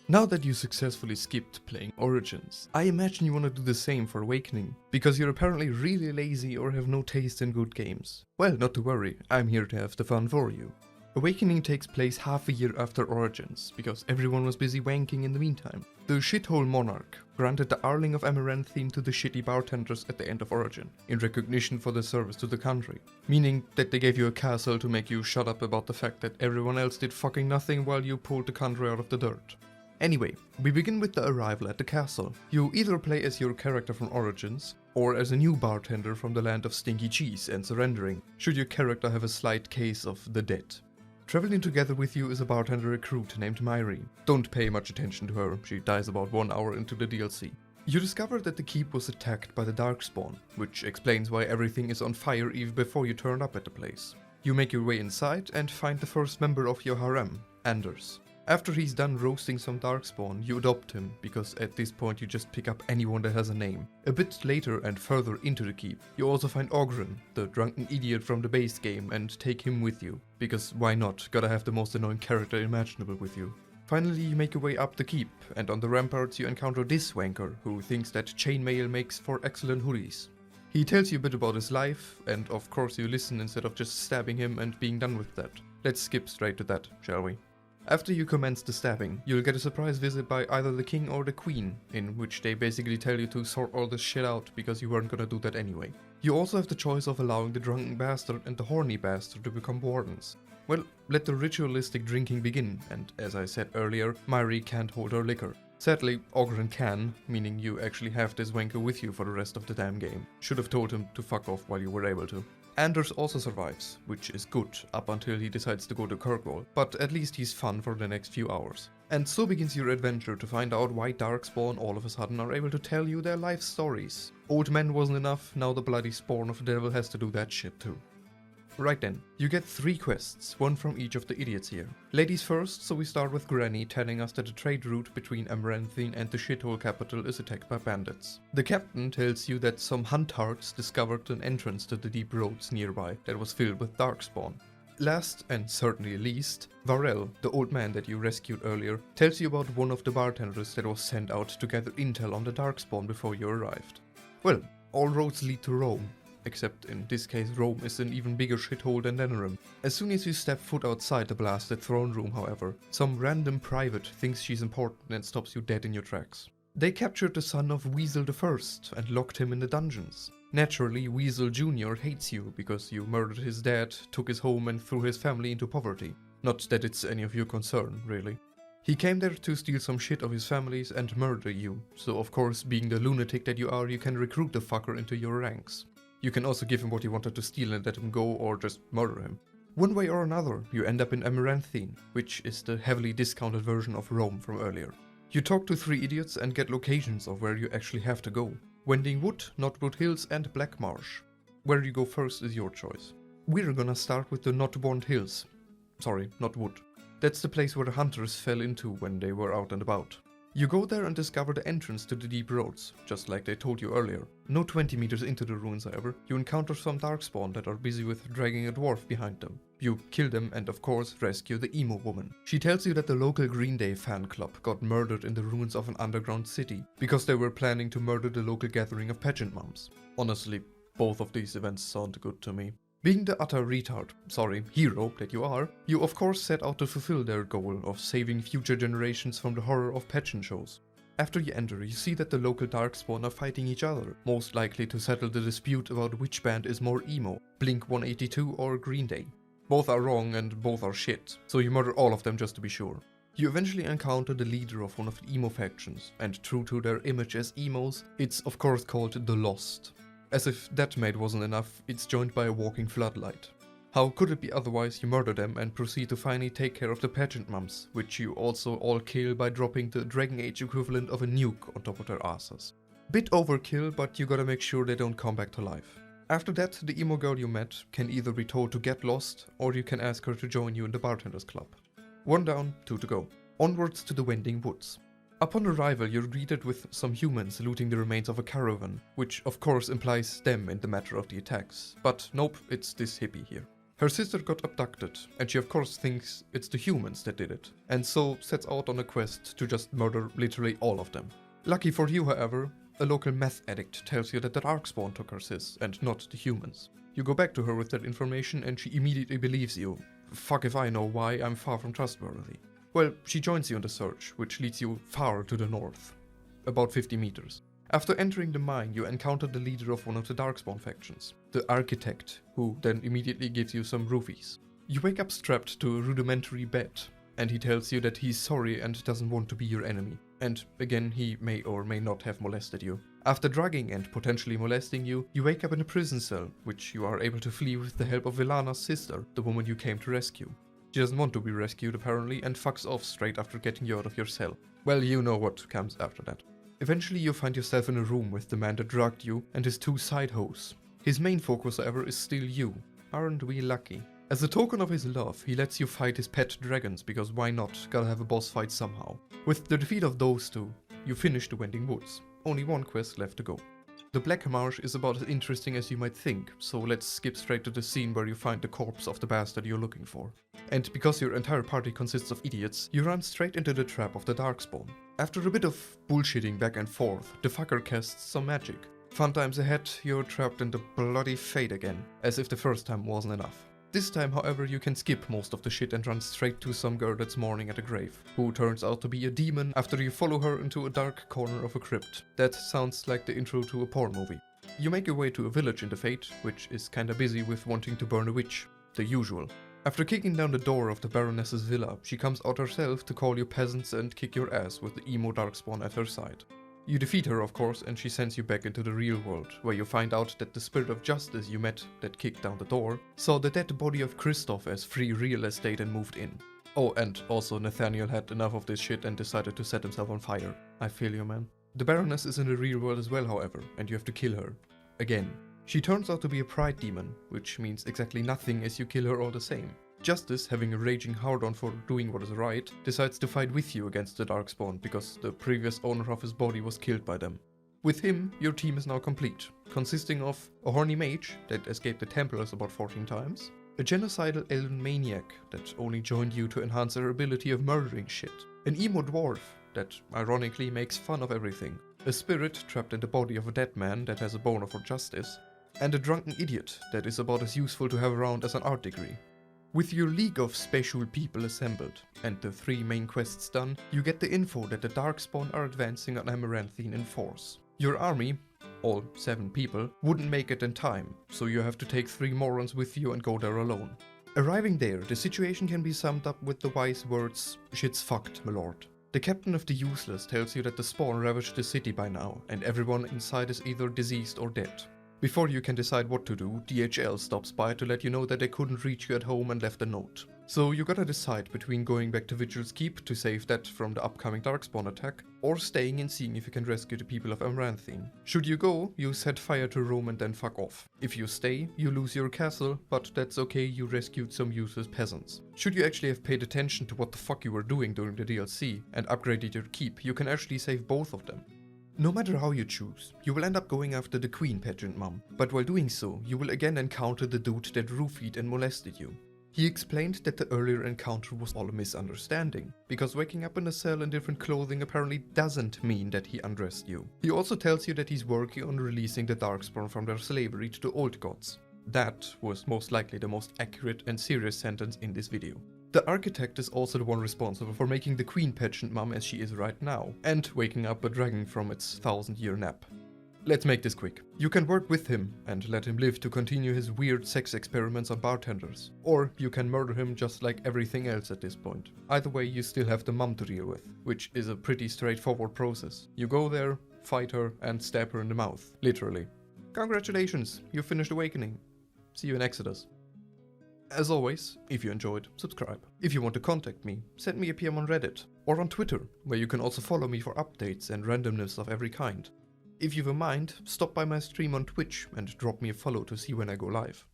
Now that you successfully skipped playing Origins, I imagine you want to do the same for Awakening, because you're apparently really lazy or have no taste in good games. Well, not to worry, I'm here to have the fun for you. Awakening takes place half a year after Origins, because everyone was busy wanking in the meantime. The shithole monarch granted the Arling of Amiran theme to the shitty bartenders at the end of Origin, in recognition for their service to the country. Meaning that they gave you a castle to make you shut up about the fact that everyone else did fucking nothing while you pulled the country out of the dirt. Anyway, we begin with the arrival at the castle. You either play as your character from Origins, or as a new bartender from the land of stinky cheese and surrendering, should your character have a slight case of the dead. Traveling together with you is a bartender recruit named Myri. Don't pay much attention to her, she dies about 1 hour into the DLC. You discover that the keep was attacked by the Darkspawn, which explains why everything is on fire even before you turn up at the place. You make your way inside and find the first member of your harem, Anders. After he's done roasting some Darkspawn, you adopt him, because at this point you just pick up anyone that has a name. A bit later and further into the keep, you also find Ogron, the drunken idiot from the base game, and take him with you. Because why not, gotta have the most annoying character imaginable with you. Finally you make your way up the keep, and on the ramparts you encounter this wanker, who thinks that chainmail makes for excellent hoodies. He tells you a bit about his life, and of course you listen instead of just stabbing him and being done with that. Let's skip straight to that, shall we? After you commence the stabbing, you'll get a surprise visit by either the king or the queen, in which they basically tell you to sort all this shit out because you weren't gonna do that anyway. You also have the choice of allowing the drunken bastard and the horny bastard to become wardens. Well, let the ritualistic drinking begin, and as I said earlier, Myri can't hold her liquor. Sadly, Ogron can, meaning you actually have this wanker with you for the rest of the damn game. Should have told him to fuck off while you were able to. Anders also survives, which is good, up until he decides to go to Kirkwall, but at least he's fun for the next few hours. And so begins your adventure to find out why Darkspawn all of a sudden are able to tell you their life stories. Old men wasn't enough, now the bloody spawn of the devil has to do that shit too. Right then, you get 3 quests, one from each of the idiots here. Ladies first, so we start with Granny telling us that the trade route between Amiran Theme and the shithole capital is attacked by bandits. The captain tells you that some huntards discovered an entrance to the deep roads nearby that was filled with Darkspawn. Last, and certainly least, Varel, the old man that you rescued earlier, tells you about one of the bartenders that was sent out to gather intel on the Darkspawn before you arrived. Well, all roads lead to Rome. Except in this case Rome is an even bigger shithole than Denerim. As soon as you step foot outside the blasted throne room, however, some random private thinks she's important and stops you dead in your tracks. They captured the son of Weasel I and locked him in the dungeons. Naturally, Weasel Jr. hates you because you murdered his dad, took his home and threw his family into poverty. Not that it's any of your concern, really. He came there to steal some shit of his family's and murder you, so of course, being the lunatic that you are, you can recruit the fucker into your ranks. You can also give him what he wanted to steal and let him go, or just murder him. One way or another, you end up in Amiran Theme, which is the heavily discounted version of Rome from earlier. You talk to 3 idiots and get locations of where you actually have to go. Wending Woods, Knotwood Hills and Black Marsh. Where you go first is your choice. We're gonna start with the Knotwood Hills. Sorry, not Wood. That's the place where the hunters fell into when they were out and about. You go there and discover the entrance to the deep roads, just like they told you earlier. No 20 meters into the ruins, however, you encounter some Darkspawn that are busy with dragging a dwarf behind them. You kill them and of course rescue the emo woman. She tells you that the local Green Day fan club got murdered in the ruins of an underground city, because they were planning to murder the local gathering of pageant moms. Honestly, both of these events sound good to me. Being the utter hero that you are, you of course set out to fulfill their goal of saving future generations from the horror of pageant shows. After you enter, you see that the local Darkspawn are fighting each other, most likely to settle the dispute about which band is more emo, Blink-182 or Green Day. Both are wrong and both are shit, so you murder all of them just to be sure. You eventually encounter the leader of one of the emo factions, and true to their image as emos, it's of course called the Lost. As if that mate wasn't enough, it's joined by a walking floodlight. How could it be otherwise? You murder them and proceed to finally take care of the pageant mums, which you also all kill by dropping the Dragon Age equivalent of a nuke on top of their asses. Bit overkill, but you gotta make sure they don't come back to life. After that, the emo girl you met can either be told to get lost, or you can ask her to join you in the Bartenders Club. 1 down, 2 to go. Onwards to the Wending Woods. Upon arrival, you're greeted with some humans looting the remains of a caravan, which of course implies them in the matter of the attacks. But nope, it's this hippie here. Her sister got abducted, and she of course thinks it's the humans that did it, and so sets out on a quest to just murder literally all of them. Lucky for you, however, a local meth addict tells you that the Darkspawn took her sis, and not the humans. You go back to her with that information and she immediately believes you. Fuck if I know why, I'm far from trustworthy. Well, she joins you in the search, which leads you far to the north. About 50 meters. After entering the mine, you encounter the leader of one of the Darkspawn factions, the Architect, who then immediately gives you some roofies. You wake up strapped to a rudimentary bed, and he tells you that he's sorry and doesn't want to be your enemy. And again, he may or may not have molested you. After drugging and potentially molesting you, you wake up in a prison cell, which you are able to flee with the help of Vilana's sister, the woman you came to rescue. She doesn't want to be rescued apparently, and fucks off straight after getting you out of your cell. Well, you know what comes after that. Eventually you find yourself in a room with the man that drugged you and his two side hoes. His main focus, however, is still you. Aren't we lucky? As a token of his love, he lets you fight his pet dragons, because why not, gotta have a boss fight somehow. With the defeat of those two, you finish the Wending Woods. Only one quest left to go. The Black Marsh is about as interesting as you might think, so let's skip straight to the scene where you find the corpse of the bastard you're looking for. And because your entire party consists of idiots, you run straight into the trap of the Darkspawn. After a bit of bullshitting back and forth, the fucker casts some magic. Fun times ahead, you're trapped in the bloody fate again, as if the first time wasn't enough. This time, however, you can skip most of the shit and run straight to some girl that's mourning at a grave, who turns out to be a demon after you follow her into a dark corner of a crypt. That sounds like the intro to a porn movie. You make your way to a village in the Fate, which is kinda busy with wanting to burn a witch. The usual. After kicking down the door of the Baroness's villa, she comes out herself to call you peasants and kick your ass with the emo Darkspawn at her side. You defeat her, of course, and she sends you back into the real world, where you find out that the spirit of justice you met that kicked down the door saw the dead body of Christoph as free real estate and moved in. Oh, and also Nathaniel had enough of this shit and decided to set himself on fire. I feel you, man. The Baroness is in the real world as well, however, and you have to kill her. Again. She turns out to be a pride demon, which means exactly nothing as you kill her all the same. Justice, having a raging hard-on for doing what is right, decides to fight with you against the Darkspawn because the previous owner of his body was killed by them. With him, your team is now complete, consisting of a horny mage that escaped the Templars about 14 times, a genocidal elven maniac that only joined you to enhance her ability of murdering shit, an emo dwarf that ironically makes fun of everything, a spirit trapped in the body of a dead man that has a boner for justice, and a drunken idiot that is about as useful to have around as an art degree. With your league of special people assembled, and the 3 main quests done, you get the info that the Darkspawn are advancing on Amiran Theme in force. Your army, all 7 people, wouldn't make it in time, so you have to take 3 morons with you and go there alone. Arriving there, the situation can be summed up with the wise words, "Shit's fucked, my lord." The captain of the Useless tells you that the spawn ravaged the city by now, and everyone inside is either diseased or dead. Before you can decide what to do, DHL stops by to let you know that they couldn't reach you at home and left a note. So you gotta decide between going back to Vigil's Keep to save that from the upcoming Darkspawn attack, or staying and seeing if you can rescue the people of Amiran Theme. Should you go, you set fire to Rome and then fuck off. If you stay, you lose your castle, but that's okay, you rescued some useless peasants. Should you actually have paid attention to what the fuck you were doing during the DLC and upgraded your keep, you can actually save both of them. No matter how you choose, you will end up going after the Queen Pageant Mum, but while doing so, you will again encounter the dude that roofied and molested you. He explained that the earlier encounter was all a misunderstanding, because waking up in a cell in different clothing apparently doesn't mean that he undressed you. He also tells you that he's working on releasing the Darkspawn from their slavery to the old gods. That was most likely the most accurate and serious sentence in this video. The Architect is also the one responsible for making the Queen Pageant Mum as she is right now, and waking up a dragon from its 1000-year nap. Let's make this quick. You can work with him and let him live to continue his weird sex experiments on bartenders, or you can murder him just like everything else at this point. Either way, you still have the mum to deal with, which is a pretty straightforward process. You go there, fight her, and stab her in the mouth, literally. Congratulations, you finished Awakening. See you in Exodus. As always, if you enjoyed, subscribe. If you want to contact me, send me a PM on Reddit, or on Twitter, where you can also follow me for updates and randomness of every kind. If you've a mind, stop by my stream on Twitch and drop me a follow to see when I go live.